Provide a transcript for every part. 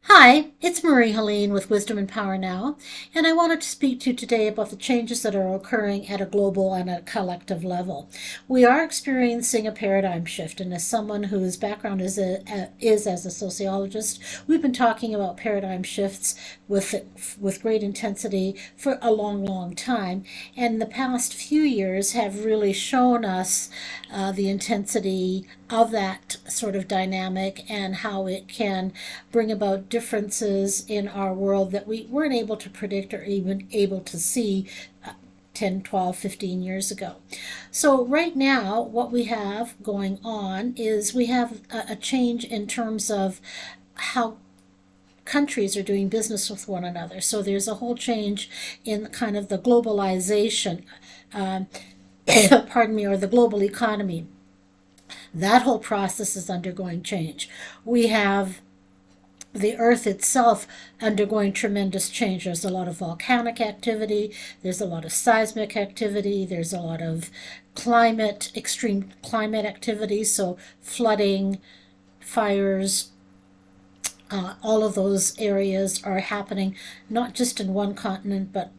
Hi, it's Marie-Helene with Wisdom and Power Now, and I wanted to speak to you today about the changes that are occurring at a global and a collective level. We are experiencing a paradigm shift, and as someone whose background is as a sociologist, we've been talking about paradigm shifts with great intensity for a long, long time. And the past few years have really shown us the intensity of that sort of dynamic and how it can bring about differences in our world that we weren't able to predict or even able to see 10, 12, 15 years ago. So right now, what we have going on is we have a change in terms of how countries are doing business with one another. So there's a whole change in kind of the globalization, um, pardon me, or the global economy. That whole process is undergoing change. We have the earth itself undergoing tremendous change. There's a lot of volcanic activity, there's a lot of seismic activity, there's a lot of extreme climate activity, so flooding, fires, all of those areas are happening not just in one continent but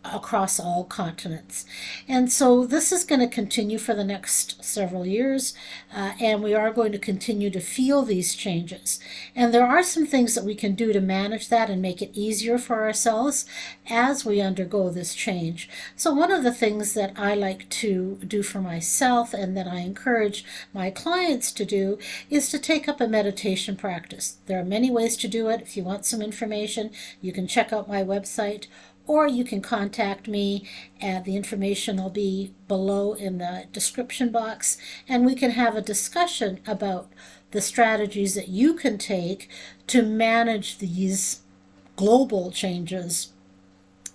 across all continents. And so this is going to continue for the next several years, and we are going to continue to feel these changes. And there are some things that we can do to manage that and make it easier for ourselves as we undergo this change. So one of the things that I like to do for myself and that I encourage my clients to do is to take up a meditation practice. There are many ways to do it. If you want some information, you can check out my website, or you can contact me, and the information will be below in the description box, and we can have a discussion about the strategies that you can take to manage these global changes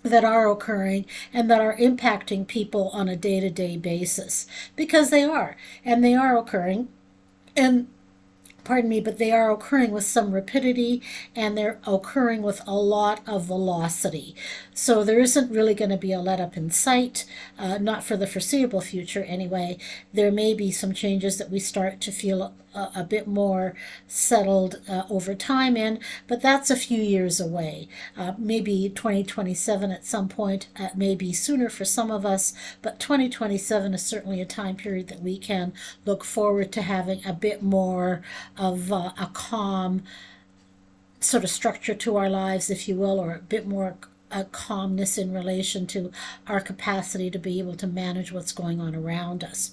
that are occurring and that are impacting people on a day-to-day basis, because they are, and they are occurring. And pardon me, but they are occurring with some rapidity and they're occurring with a lot of velocity. So there isn't really going to be a let up in sight, not for the foreseeable future anyway. There may be some changes that we start to feel a bit more settled over time in, but that's a few years away. Maybe 2027 at some point, maybe sooner for some of us, but 2027 is certainly a time period that we can look forward to having a bit more of a calm sort of structure to our lives, if you will, or a bit more a calmness in relation to our capacity to be able to manage what's going on around us.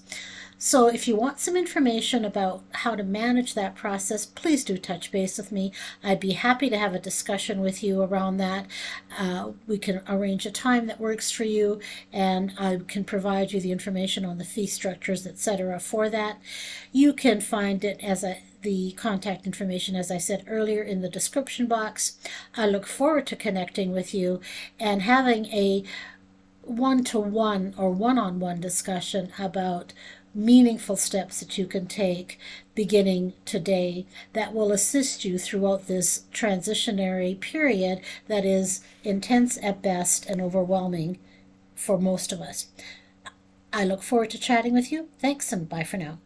So if you want some information about how to manage that process, please do touch base with me. I'd be happy to have a discussion with you around that. We can arrange a time that works for you, and I can provide you the information on the fee structures, etc. for that. You can find it the contact information, as I said earlier, in the description box. I look forward to connecting with you and having a one-to-one or one-on-one discussion about meaningful steps that you can take beginning today that will assist you throughout this transitionary period that is intense at best and overwhelming for most of us. I look forward to chatting with you. Thanks, and bye for now.